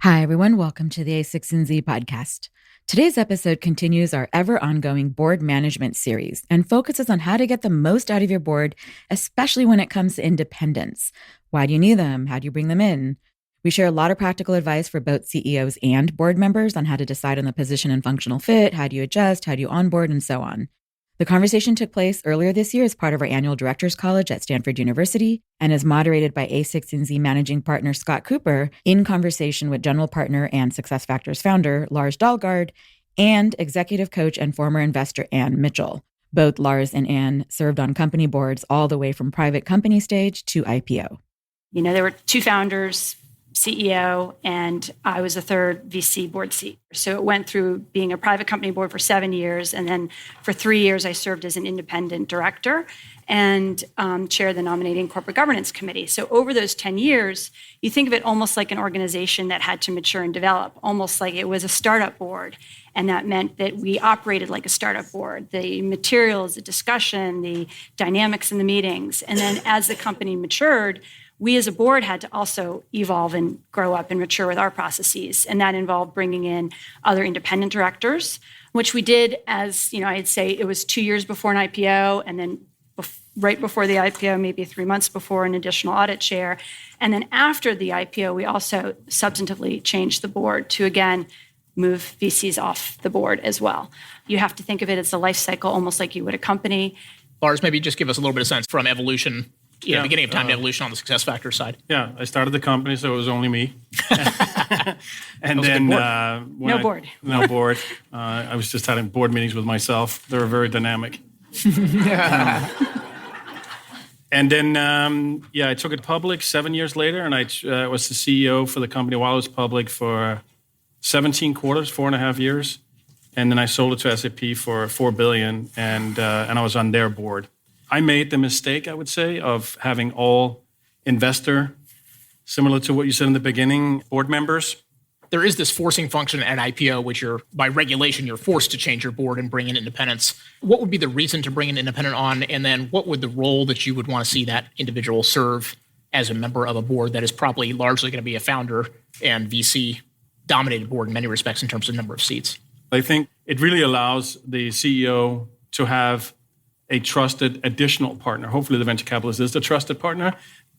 Hi, everyone. Welcome to the a16z podcast. Today's episode continues our ever-ongoing board management series and focuses on how to get the most out of your board, especially when it comes to independence. Why do you need them? How do you bring them in? We share a lot of practical advice for both CEOs and board members on how to decide on the position and functional fit, how do you adjust, how do you onboard, and so on. The conversation took place earlier this year as part of our annual Directors College at Stanford University and is moderated by a16z managing partner Scott Kupor in conversation with general partner and SuccessFactors founder Lars Dalgaard and executive coach and former investor Ann Mitchell. Both Lars and Ann served on company boards all the way from private company stage to IPO. You know, there were two founders, CEO, and I was a third VC board seat. So it went through being a private company board for 7 years. And then for 3 years, I served as an independent director and chaired the nominating corporate governance committee. So over those 10 years, you think of it almost like an organization that had to mature and develop, almost like it was a startup board. And that meant that we operated like a startup board. The materials, the discussion, the dynamics in the meetings. And then as the company matured, we as a board had to also evolve and grow up and mature with our processes. And that involved bringing in other independent directors, which we did as, I'd say it was 2 years before an IPO, and then right before the IPO, maybe 3 months before, an additional audit chair. And then after the IPO, we also substantively changed the board to, again, move VCs off the board as well. You have to think of it as a life cycle, almost like you would a company. Lars, maybe just give us a little bit of sense from evolution, beginning of time to evolution on the SuccessFactors side. Yeah, I started the company, so it was only me. And then no board. No board. I was just having board meetings with myself. They were very dynamic. And then, I took it public 7 years later, and I was the CEO for the company while it was public for 17 quarters, 4.5 years. And then I sold it to SAP for $4 billion, and I was on their board. I made the mistake, I would say, of having all investor, similar to what you said in the beginning, board members. There is this forcing function at IPO, which by regulation, you're forced to change your board and bring in independents. What would be the reason to bring an independent on? And then what would the role that you would want to see that individual serve as a member of a board that is probably largely going to be a founder and VC dominated board in many respects in terms of number of seats? I think it really allows the CEO to have a trusted additional partner. Hopefully the venture capitalist is the trusted partner.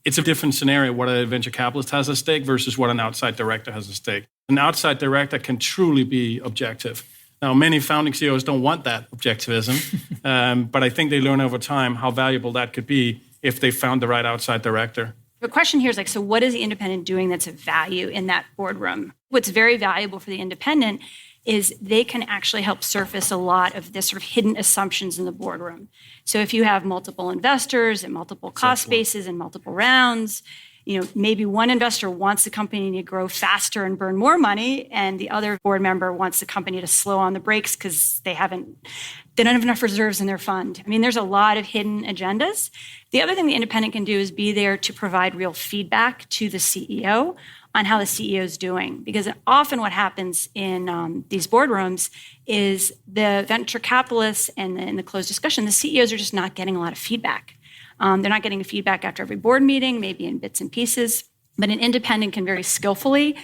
It's a different scenario what a venture capitalist has at stake versus what an outside director has at stake. An outside director can truly be objective. Now, many founding CEOs don't want that objectivism, but I think they learn over time how valuable that could be if they found the right outside director. The question here is so what is the independent doing that's of value in that boardroom? What's very valuable for the independent is they can actually help surface a lot of this sort of hidden assumptions in the boardroom. So if you have multiple investors and multiple cost bases and multiple rounds, maybe one investor wants the company to grow faster and burn more money, and the other board member wants the company to slow on the brakes because they don't have enough reserves in their fund. I mean, there's a lot of hidden agendas. The other thing the independent can do is be there to provide real feedback to the CEO on how the CEO is doing. Because often what happens in these boardrooms is the venture capitalists and in the closed discussion, the CEOs are just not getting a lot of feedback. They're not getting feedback after every board meeting, maybe in bits and pieces. But an independent can very skillfully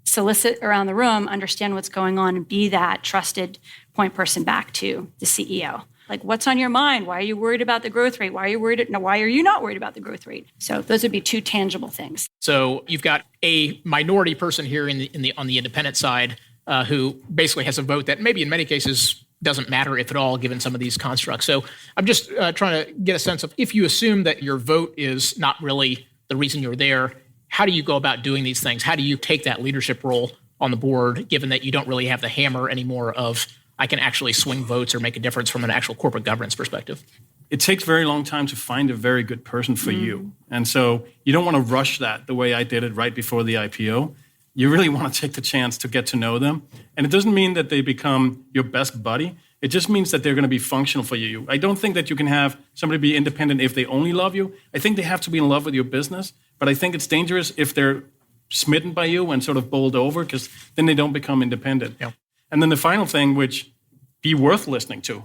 solicit around the room, understand what's going on, and be that trusted point person back to the CEO. Like, what's on your mind? Why are you worried about the growth rate? Why are you not worried about the growth rate? So those would be two tangible things. So you've got a minority person here on the independent side who basically has a vote that maybe in many cases doesn't matter if at all, given some of these constructs. So I'm just trying to get a sense of, if you assume that your vote is not really the reason you're there, how do you go about doing these things? How do you take that leadership role on the board, given that you don't really have the hammer anymore of, I can actually swing votes or make a difference from an actual corporate governance perspective? It takes a very long time to find a very good person for you. And so you don't want to rush that the way I did it right before the IPO. You really want to take the chance to get to know them. And it doesn't mean that they become your best buddy. It just means that they're going to be functional for you. I don't think that you can have somebody be independent if they only love you. I think they have to be in love with your business. But I think it's dangerous if they're smitten by you and sort of bowled over, because then they don't become independent. Yeah. And then the final thing, which be worth listening to,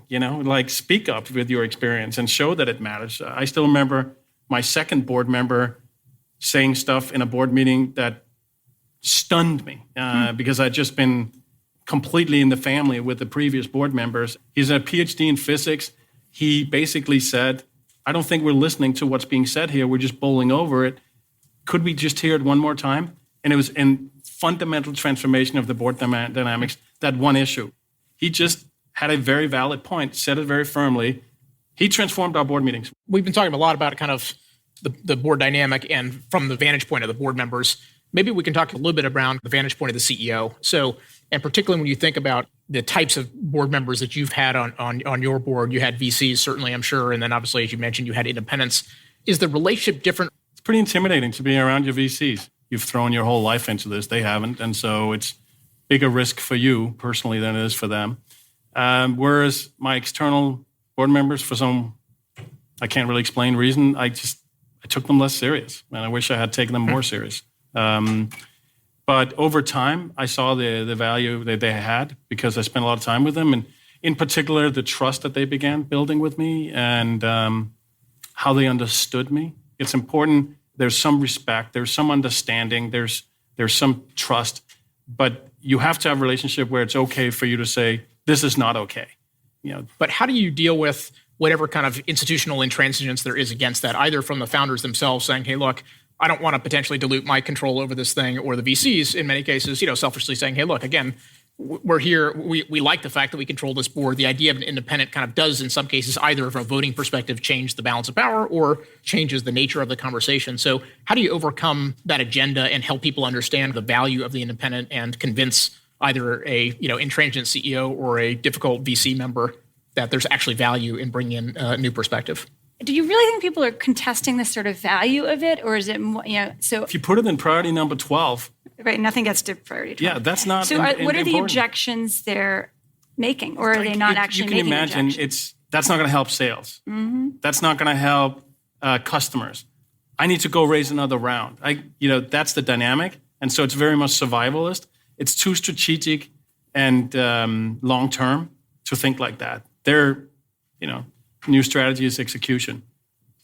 speak up with your experience and show that it matters. I still remember my second board member saying stuff in a board meeting that stunned me because I'd just been completely in the family with the previous board members. He's a PhD in physics. He basically said, I don't think we're listening to what's being said here. We're just bowling over it. Could we just hear it one more time? And it was in fundamental transformation of the board dynamics, that one issue. He just had a very valid point, said it very firmly. He transformed our board meetings. We've been talking a lot about kind of the board dynamic and from the vantage point of the board members. Maybe we can talk a little bit around the vantage point of the CEO. So, and particularly when you think about the types of board members that you've had on your board, you had VCs, certainly, I'm sure. And then obviously, as you mentioned, you had independents. Is the relationship different? It's pretty intimidating to be around your VCs. You've thrown your whole life into this. They haven't. And so it's bigger risk for you personally than it is for them. Whereas my external board members, for some, I can't really explain reason, I took them less serious. And I wish I had taken them more serious. But over time, I saw the value that they had because I spent a lot of time with them. And in particular, the trust that they began building with me and how they understood me. It's important. There's some respect. There's some understanding. There's some trust. But you have to have a relationship where it's okay for you to say, this is not okay. But how do you deal with whatever kind of institutional intransigence there is against that, either from the founders themselves saying, hey, look, I don't want to potentially dilute my control over this thing, or the VCs, in many cases, selfishly saying, hey, look, again, we're here. We like the fact that we control this board. The idea of an independent kind of does, in some cases, either from a voting perspective, change the balance of power or changes the nature of the conversation. So how do you overcome that agenda and help people understand the value of the independent and convince either a intransigent CEO or a difficult VC member that there's actually value in bringing in a new perspective? Do you really think people are contesting the sort of value of it, or is it more, so? If you put it in priority number 12. Right, nothing gets to priority 12. Yeah, that's not So what are the objections they're making, or are they not actually making objections? You can imagine that's not going to help sales. Mm-hmm. That's not going to help customers. I need to go raise another round. That's the dynamic. And so it's very much survivalist. It's too strategic and long-term to think like that. They're, new strategy is execution.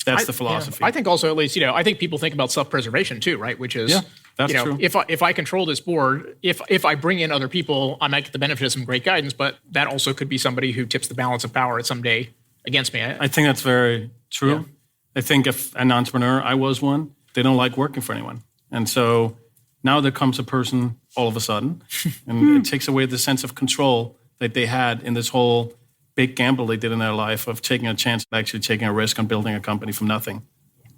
That's the philosophy. I think also, at least, I think people think about self-preservation too, right? Which is, that's true. If I control this board, if I bring in other people, I might get the benefit of some great guidance, but that also could be somebody who tips the balance of power at some day against me. I think that's very true. Yeah. I think if an entrepreneur, I was one, they don't like working for anyone. And so now there comes a person all of a sudden, and it takes away the sense of control that they had in this whole big gamble they did in their life of taking a chance, actually taking a risk on building a company from nothing.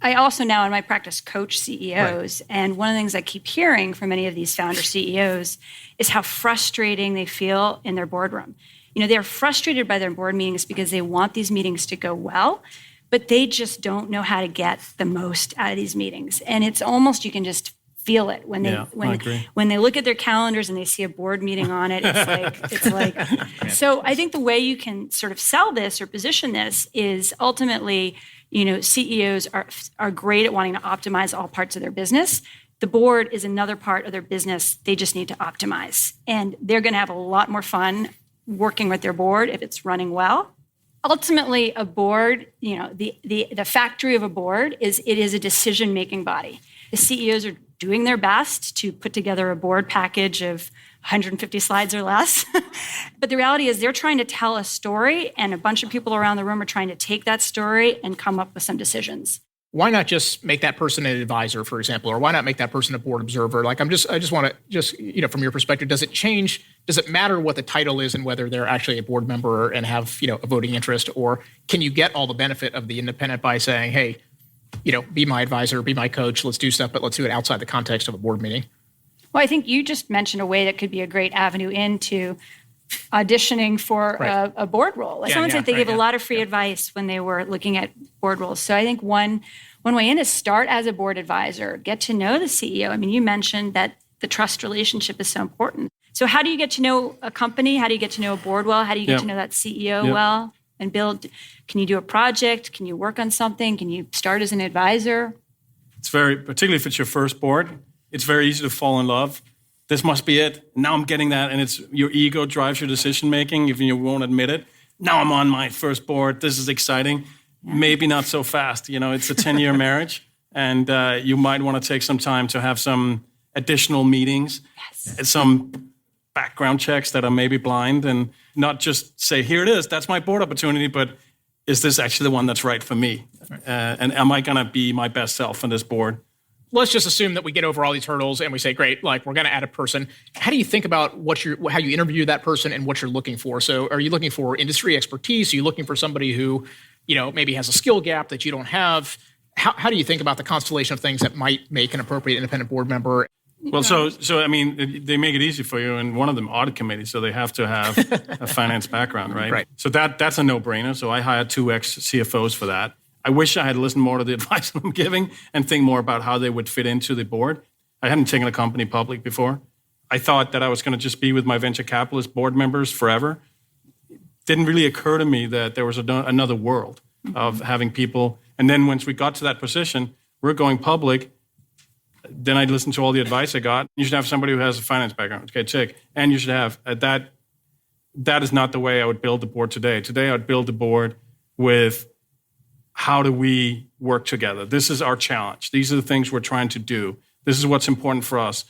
I also now in my practice coach CEOs, right. And one of the things I keep hearing from many of these founder CEOs is how frustrating they feel in their boardroom. They're frustrated by their board meetings because they want these meetings to go well, but they just don't know how to get the most out of these meetings. And it's almost, you can just feel it when they look at their calendars and they see a board meeting on it. It's like. So I think the way you can sort of sell this or position this is ultimately, CEOs are great at wanting to optimize all parts of their business. The board is another part of their business. They just need to optimize, and they're going to have a lot more fun working with their board if it's running well. Ultimately, a board, the factory of a board is a decision-making body. The CEOs are doing their best to put together a board package of 150 slides or less. But the reality is they're trying to tell a story, and a bunch of people around the room are trying to take that story and come up with some decisions. Why not just make that person an advisor, for example, or why not make that person a board observer? I just want to from your perspective, does it change? Does it matter what the title is and whether they're actually a board member and have, a voting interest, or can you get all the benefit of the independent by saying, hey, be my advisor, be my coach, let's do stuff, but let's do it outside the context of a board meeting? Well, I think you just mentioned a way that could be a great avenue into auditioning for a board role. Someone said they gave a lot of free advice when they were looking at board roles. So I think one way in is start as a board advisor, get to know the CEO. I mean, you mentioned that the trust relationship is so important. So how do you get to know a company? How do you get to know a board well? How do you get to know that CEO well and build? Can you do a project? Can you work on something? Can you start as an advisor? It's particularly if it's your first board, it's very easy to fall in love. This must be it. Now I'm getting that. And it's your ego drives your decision making, even you won't admit it. Now I'm on my first board. This is exciting. Yeah. Maybe not so fast. It's a 10-year marriage. And you might want to take some time to have some additional meetings, and some background checks that are maybe blind, and not just say, here it is, that's my board opportunity, but is this actually the one that's right for me? And am I going to be my best self on this board? Let's just assume that we get over all these hurdles and we say, great, like we're going to add a person. How do you think about how you interview that person and what you're looking for? So are you looking for industry expertise? Are you looking for somebody who, maybe has a skill gap that you don't have? How do you think about the constellation of things that might make an appropriate independent board member? Well, so I mean, they make it easy for you, and one of them audit committee, so they have to have a finance background, right? Right. So that's a no-brainer. So I hired 2 ex-CFOs for that. I wish I had listened more to the advice I'm giving and think more about how they would fit into the board. I hadn't taken a company public before. I thought that I was going to just be with my venture capitalist board members forever. Didn't really occur to me that there was another world of having people. And then once we got to that position, we're going public. Then I listened to all the advice I got. You should have somebody who has a finance background. Okay, check. And you should have that. That is not the way I would build the board today. Today, I would build the board with how do we work together? This is our challenge. These are the things we're trying to do. This is what's important for us.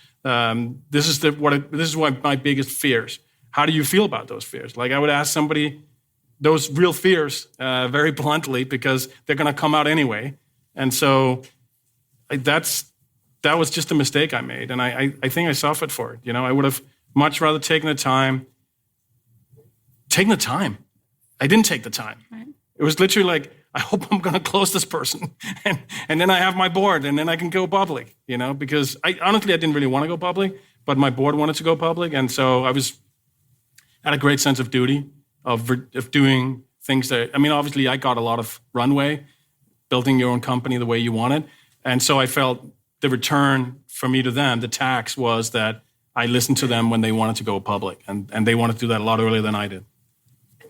This is what my biggest fears. How do you feel about those fears? Like I would ask somebody those real fears very bluntly because they're going to come out anyway. And so that was just a mistake I made, and I think I suffered for it. I would have much rather taken the time. I didn't take the time. Right. It was literally like, I hope I'm going to close this person, and then I have my board, and then I can go public. Because I didn't really want to go public, but my board wanted to go public, and so I had a great sense of duty of doing things that. Obviously, I got a lot of runway, building your own company the way you want it, and so I felt the return for me to them, the tax was that I listened to them when they wanted to go public, and they wanted to do that a lot earlier than I did.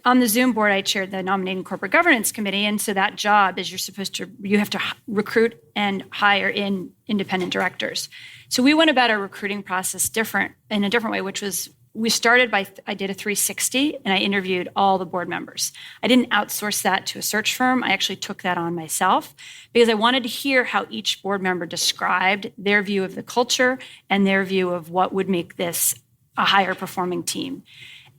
On the Zoom board, I chaired the Nominating Corporate Governance Committee, and so that job is you have to recruit and hire in independent directors. So we went about our recruiting process in a different way, which was we started I did a 360, and I interviewed all the board members. I didn't outsource that to a search firm. I actually took that on myself because I wanted to hear how each board member described their view of the culture and their view of what would make this a higher performing team.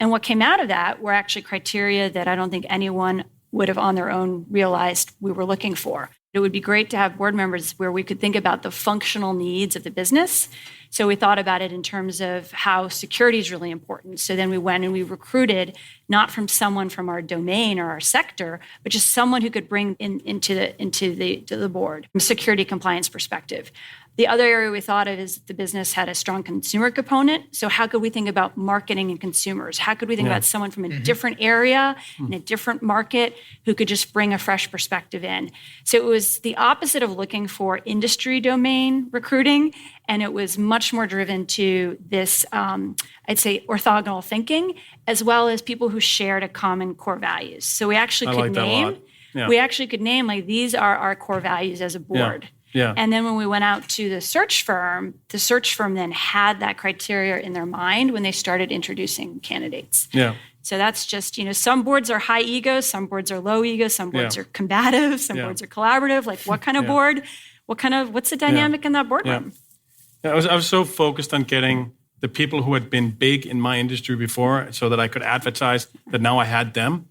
And what came out of that were actually criteria that I don't think anyone would have on their own realized we were looking for. It would be great to have board members where we could think about the functional needs of the business. So we thought about it in terms of how security is really important. So then we went and we recruited not from someone from our domain or our sector, but just someone who could bring into the board from a security compliance perspective. The other area we thought of is the business had a strong consumer component. So how could we think about marketing and consumers? How could we think about someone from a different area, in a different market, who could just bring a fresh perspective in? So it was the opposite of looking for industry domain recruiting, and it was much more driven to this, I'd say, orthogonal thinking, as well as people who shared a common core values. So we actually could name like these are our core values as a board. Yeah. And then when we went out to the search firm then had that criteria in their mind when they started introducing candidates. Yeah. So that's just, some boards are high ego, some boards are low ego, some boards are combative, some boards are collaborative. Like what kind of board, what's the dynamic in that boardroom? Yeah, I was so focused on getting the people who had been big in my industry before so that I could advertise that now I had them.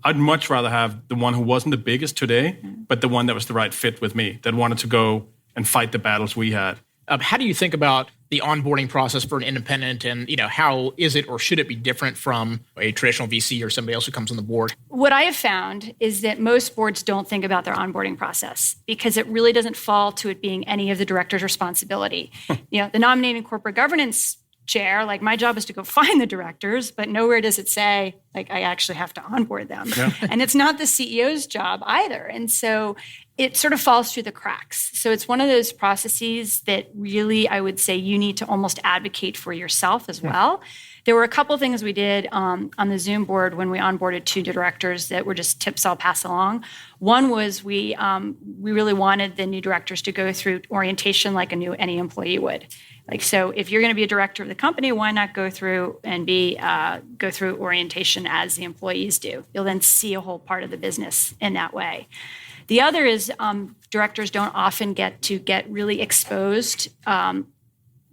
I'd much rather have the one who wasn't the biggest today, but the one that was the right fit with me, that wanted to go and fight the battles we had. How do you think about the onboarding process for an independent, and how is it or should it be different from a traditional VC or somebody else who comes on the board? What I have found is that most boards don't think about their onboarding process because it really doesn't fall to it being any of the director's responsibility. The Nominating Corporate Governance chair, like my job is to go find the directors, but nowhere does it say like I actually have to onboard them. Yeah. And it's not the CEO's job either. And so it sort of falls through the cracks. So it's one of those processes that really, I would say, you need to almost advocate for yourself as well. There were a couple of things we did on the Zoom board when we onboarded 2 directors that were just tips I'll pass along. One was we really wanted the new directors to go through orientation like any employee would. Like, so if you're going to be a director of the company, why not go through and go through orientation as the employees do? You'll then see a whole part of the business in that way. The other is directors don't often get really exposed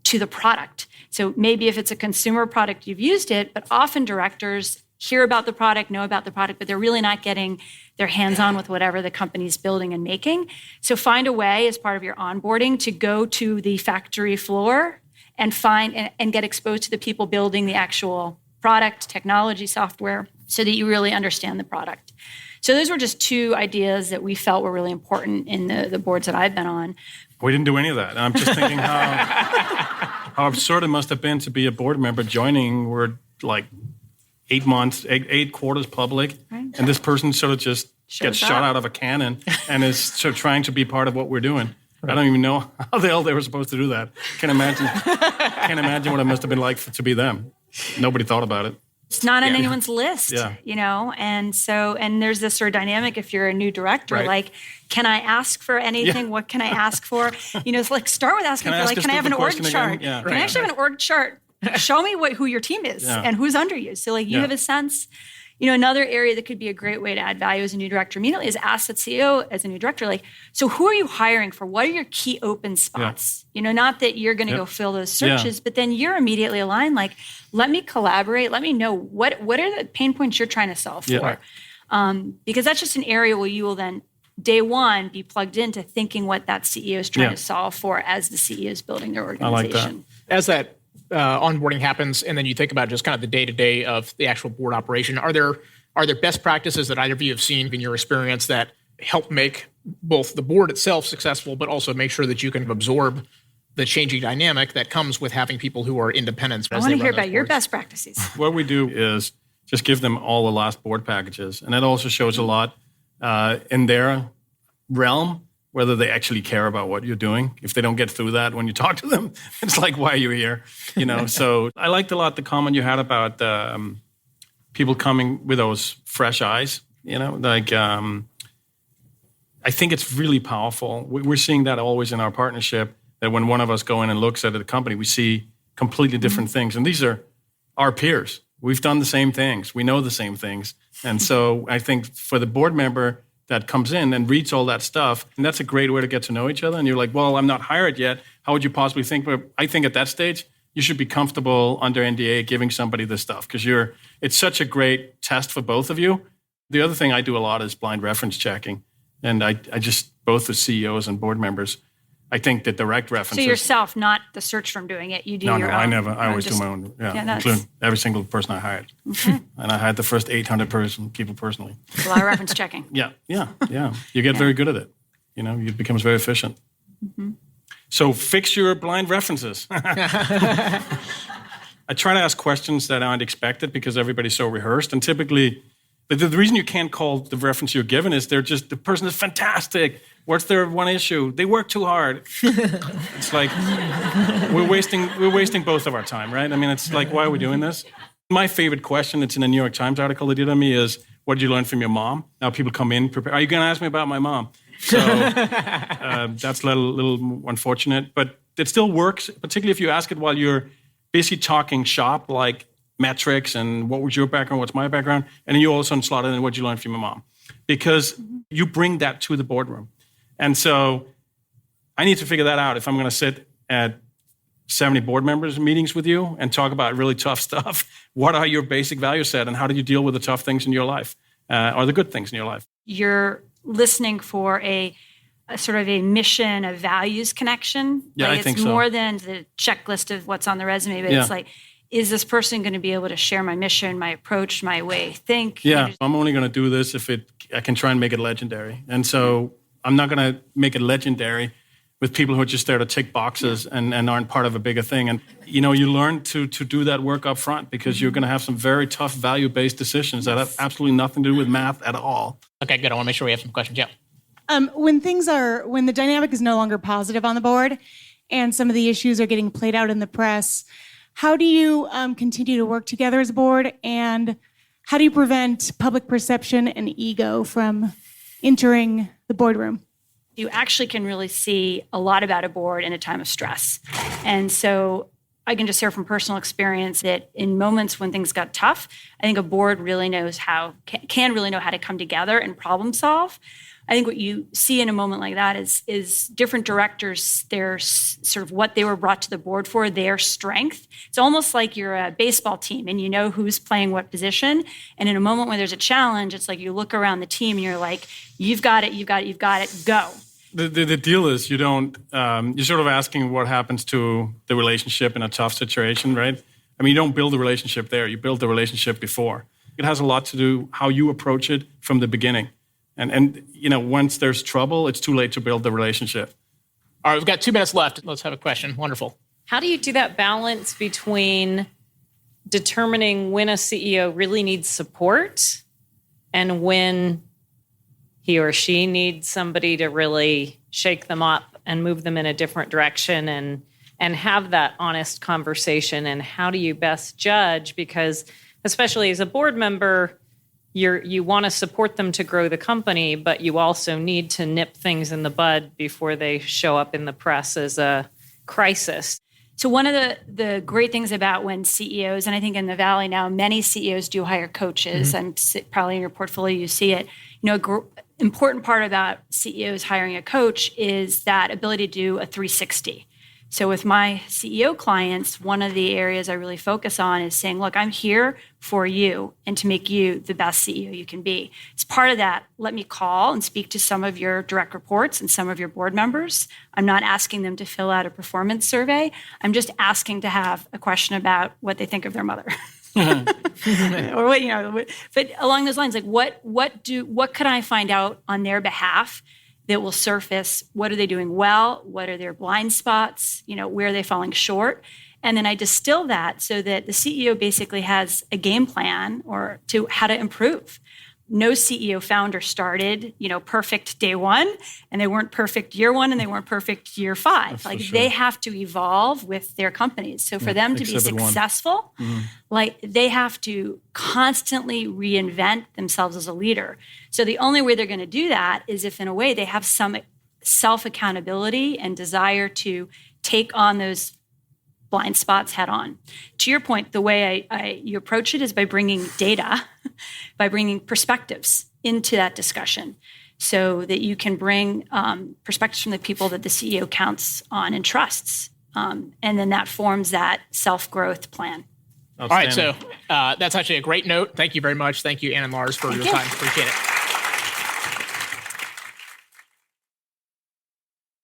to the product. So maybe if it's a consumer product, you've used it, but often directors hear about the product, know about the product, but they're really not getting their hands on with whatever the company's building and making. So find a way as part of your onboarding to go to the factory floor and find and get exposed to the people building the actual product, technology, software, so that you really understand the product. So those were just two ideas that we felt were really important in the boards that I've been on. We didn't do any of that. And I'm just thinking how absurd it must have been to be a board member joining. We're like 8 months, 8 quarters public, right. And this person sort of just gets shot out of a cannon and is sort of trying to be part of what we're doing. Right. I don't even know how the hell they were supposed to do that. Can't imagine what it must have been like to be them. Nobody thought about it. It's not on anyone's list, and there's this sort of dynamic if you're a new director, right. Like, can I ask for anything? Yeah. What can I ask for? It's like, start with asking can I have an org chart? Yeah. Can I actually have an org chart? Show me who your team is and who's under you. So you have a sense. Another area that could be a great way to add value as a new director immediately is ask that CEO as a new director, so who are you hiring for? What are your key open spots? Yeah. Not that you're going to go fill those searches, but then you're immediately aligned, let me collaborate. Let me know what are the pain points you're trying to solve for. Because that's just an area where you will then, day one, be plugged into thinking what that CEO is trying to solve for as the CEO is building their organization. I like that. As that onboarding happens, and then you think about just kind of the day-to-day of the actual board operation, are there best practices that either of you have seen in your experience that help make both the board itself successful, but also make sure that you can absorb the changing dynamic that comes with having people who are independent? I want to hear about your best practices. What we do is just give them all the last board packages, and that also shows a lot in their realm, whether they actually care about what you're doing. If they don't get through that when you talk to them, it's like, why are you here? So I liked a lot the comment you had about people coming with those fresh eyes. I think it's really powerful. We're seeing that always in our partnership, that when one of us go in and looks at a company, we see completely different things. And these are our peers. We've done the same things. We know the same things. And so I think for the board member that comes in and reads all that stuff, and that's a great way to get to know each other. And you're like, well, I'm not hired yet. How would you possibly think? But I think at that stage, you should be comfortable under NDA giving somebody this stuff, because it's such a great test for both of you. The other thing I do a lot is blind reference checking. And I just, both the CEOs and board members, I think that direct references. So yourself, not the search firm doing it. You do your own. No, I never. I always do my own. Yeah, including every single person I hired. Okay. And I hired the first 800 people personally. A lot of reference checking. Yeah. You get very good at it. It becomes very efficient. Mm-hmm. So fix your blind references. I try to ask questions that aren't expected because everybody's so rehearsed. And typically, but the reason you can't call the reference you're given is the person is fantastic. What's their one issue? They work too hard. It's like we're wasting both of our time, right? I mean, it's like, why are we doing this? My favorite question, it's in a New York Times article they did on me, is, what did you learn from your mom? Now people come in prepared. Are you going to ask me about my mom? So that's a little unfortunate, but it still works, particularly if you ask it while you're basically talking shop, like metrics and what was your background, what's my background, and then you also slot in what you learned from your mom, because you bring that to the boardroom. And so I need to figure that out if I'm going to sit at 70 board members meetings with you and talk about really tough stuff. What are your basic value set, and how do you deal with the tough things in your life or the good things in your life? You're listening for a sort of a mission, a values connection. Yeah, I think so. It's more than the checklist of what's on the resume, but it's like, is this person going to be able to share my mission, my approach, my way I think? Yeah, I'm only going to do this if I can try and make it legendary. And so I'm not going to make it legendary with people who are just there to tick boxes and aren't part of a bigger thing. And, you learn to do that work up front, because you're going to have some very tough value-based decisions that have absolutely nothing to do with math at all. Okay, good. I want to make sure we have some questions. Yeah. When the dynamic is no longer positive on the board and some of the issues are getting played out in the press, how do you continue to work together as a board, and how do you prevent public perception and ego from entering the boardroom? You actually can really see a lot about a board in a time of stress. And so I can just share from personal experience that in moments when things got tough, I think a board really knows can really know how to come together and problem solve. I think what you see in a moment like that is different directors, their sort of what they were brought to the board for, their strength. It's almost like you're a baseball team and you know who's playing what position. And in a moment when there's a challenge, it's like you look around the team and you're like, you've got it, go. The deal is you don't, you're sort of asking what happens to the relationship in a tough situation, right? I mean, you don't build a relationship there, you build the relationship before. It has a lot to do how you approach it from the beginning. And once there's trouble, it's too late to build the relationship. All right, we've got 2 minutes left. Let's have a question. Wonderful. How do you do that balance between determining when a CEO really needs support and when he or she needs somebody to really shake them up and move them in a different direction and have that honest conversation? And how do you best judge? Because especially as a board member, you want to support them to grow the company, but you also need to nip things in the bud before they show up in the press as a crisis. So one of the great things about when CEOs, and I think in the Valley now, many CEOs do hire coaches, and probably in your portfolio you see it. Important part about CEOs hiring a coach is that ability to do a 360. So with my CEO clients, one of the areas I really focus on is saying, look, I'm here for you and to make you the best CEO you can be. As part of that, let me call and speak to some of your direct reports and some of your board members. I'm not asking them to fill out a performance survey. I'm just asking to have a question about what they think of their mother. Or what, but along those lines, like what can I find out on their behalf that will surface what are they doing well, what are their blind spots, where are they falling short? And then I distill that so that the CEO basically has a game plan or to how to improve. No CEO founder started, perfect day one, and they weren't perfect year one, and they weren't perfect year 5. Like they have to evolve with their companies. So for them to be successful, like they have to constantly reinvent themselves as a leader. So the only way they're going to do that is if, in a way, they have some self-accountability and desire to take on those blind spots head on. To your point, the way you approach it is by bringing data, by bringing perspectives into that discussion so that you can bring perspectives from the people that the CEO counts on and trusts. And then that forms that self-growth plan. All right, so that's actually a great note. Thank you very much. Thank you, Ann and Lars, for your time. Appreciate it.